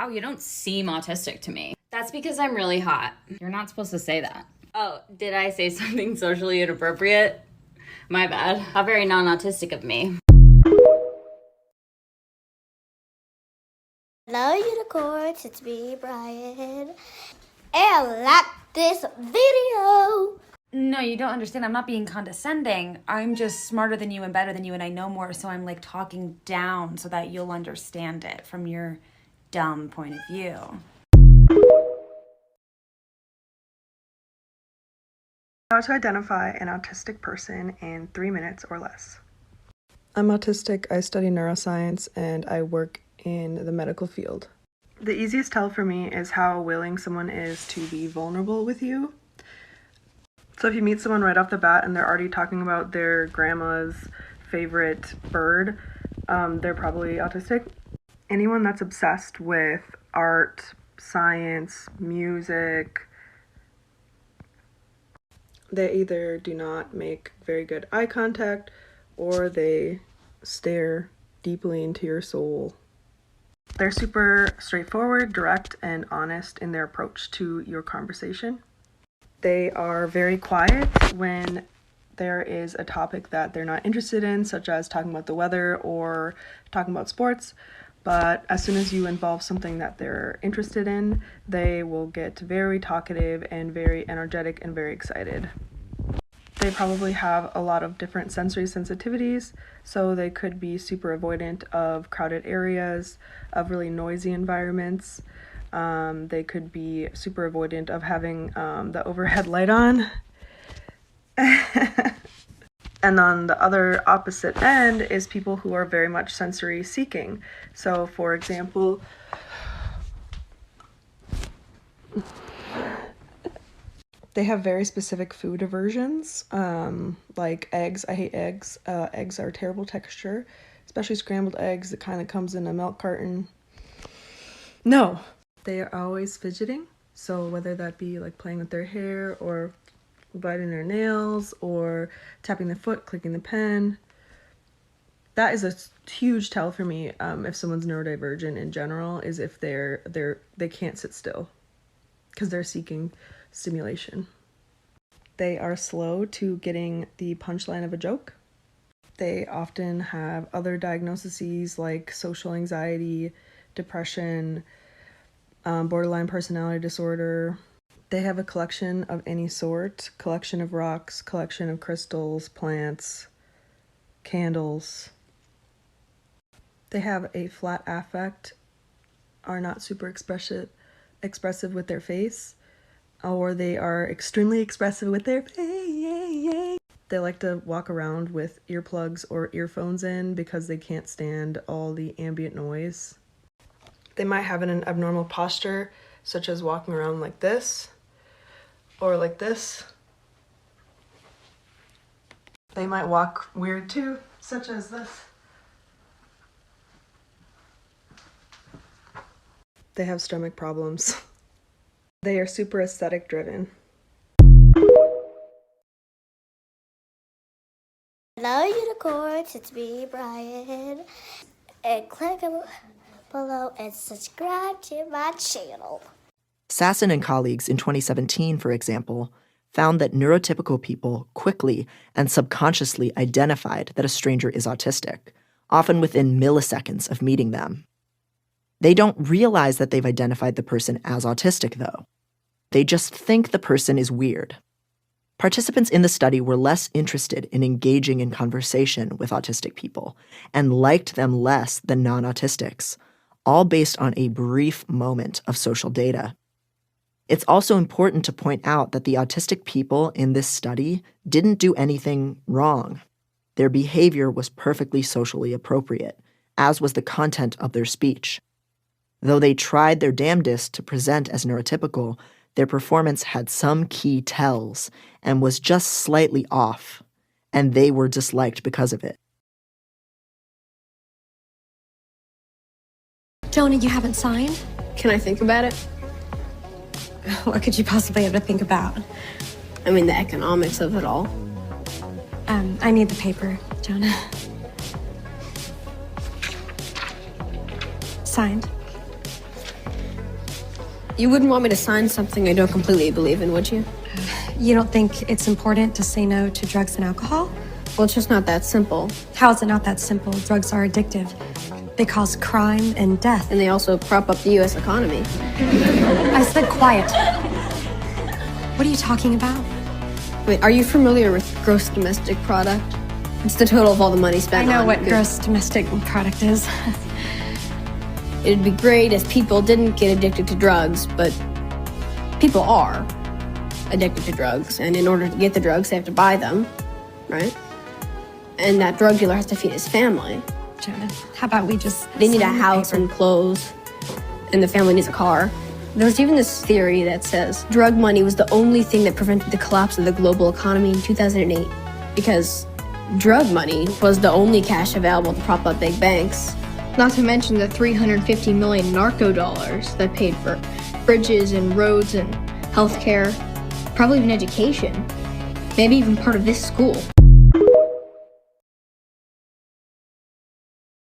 Wow, you don't seem autistic to me. That's because I'm really hot. You're not supposed to say that. Oh, did I say something socially inappropriate? My bad. How very non-autistic of me. Hello unicorns, it's me, Brian, and like this video. No, you don't understand. I'm not being condescending. I'm just smarter than you and better than you, and I know more, so I'm like talking down so that you'll understand it from your dumb point of view. How to identify an autistic person in 3 minutes or less. I'm autistic, I study neuroscience, and I work in the medical field. The easiest tell for me is how willing someone is to be vulnerable with you. So if you meet someone right off the bat and they're already talking about their grandma's favorite bird, they're probably autistic. Anyone that's obsessed with art, science, music, they either do not make very good eye contact or they stare deeply into your soul. They're super straightforward, direct, and honest in their approach to your conversation. They are very quiet when there is a topic that they're not interested in, such as talking about the weather or talking about sports. But as soon as you involve something that they're interested in, they will get very talkative and very energetic and very excited. They probably have a lot of different sensory sensitivities, so they could be super avoidant of crowded areas, of really noisy environments. They could be super avoidant of having the overhead light on. And on the other opposite end is people who are very much sensory seeking. So for example, they have very specific food aversions, like eggs. I hate eggs. Eggs are a terrible texture, especially scrambled eggs. It kind of comes in a milk carton. No, they are always fidgeting. So whether that be like playing with their hair or biting their nails or tapping the foot, clicking the pen, that is a huge tell for me. If someone's neurodivergent in general, is if they can't sit still because they're seeking stimulation. They are slow to getting the punchline of a joke. They often have other diagnoses like social anxiety, depression, borderline personality disorder. They have a collection of any sort, collection of rocks, collection of crystals, plants, candles. They have a flat affect, are not super expressive with their face, or they are extremely expressive with their face. They like to walk around with earplugs or earphones in because they can't stand all the ambient noise. They might have an abnormal posture, such as walking around like this, or like this. They might walk weird too, such as this. They have stomach problems. They are super aesthetic driven. Hello unicorns, it's me, Brian, and click below and subscribe to my channel. Sasson and colleagues in 2017, for example, found that neurotypical people quickly and subconsciously identified that a stranger is autistic, often within milliseconds of meeting them. They don't realize that they've identified the person as autistic, though. They just think the person is weird. Participants in the study were less interested in engaging in conversation with autistic people and liked them less than non-autistics, all based on a brief moment of social data. It's also important to point out that the autistic people in this study didn't do anything wrong. Their behavior was perfectly socially appropriate, as was the content of their speech. Though they tried their damnedest to present as neurotypical, their performance had some key tells and was just slightly off, and they were disliked because of it. Jonah, you haven't signed? Can I think about it? What could you possibly have to think about? I mean, the economics of it all. I need the paper, Jonah. Signed. You wouldn't want me to sign something I don't completely believe in, would you? You don't think it's important to say no to drugs and alcohol? Well, it's just not that simple. How is it not that simple? Drugs are addictive. They cause crime and death. And they also prop up the U.S. economy. I said quiet. What are you talking about? Wait, are you familiar with gross domestic product? It's the total of all the money spent I know on what goods. gross domestic product is. It'd be great if people didn't get addicted to drugs, but people are addicted to drugs. And in order to get the drugs, they have to buy them, right? And that drug dealer has to feed his family. Jonah, how about we just... They need a sign the house paper? and clothes, and the family needs a car. There's even this theory that says drug money was the only thing that prevented the collapse of the global economy in 2008, because drug money was the only cash available to prop up big banks. Not to mention the 350 million narco dollars that paid for bridges and roads and healthcare, probably even education, maybe even part of this school.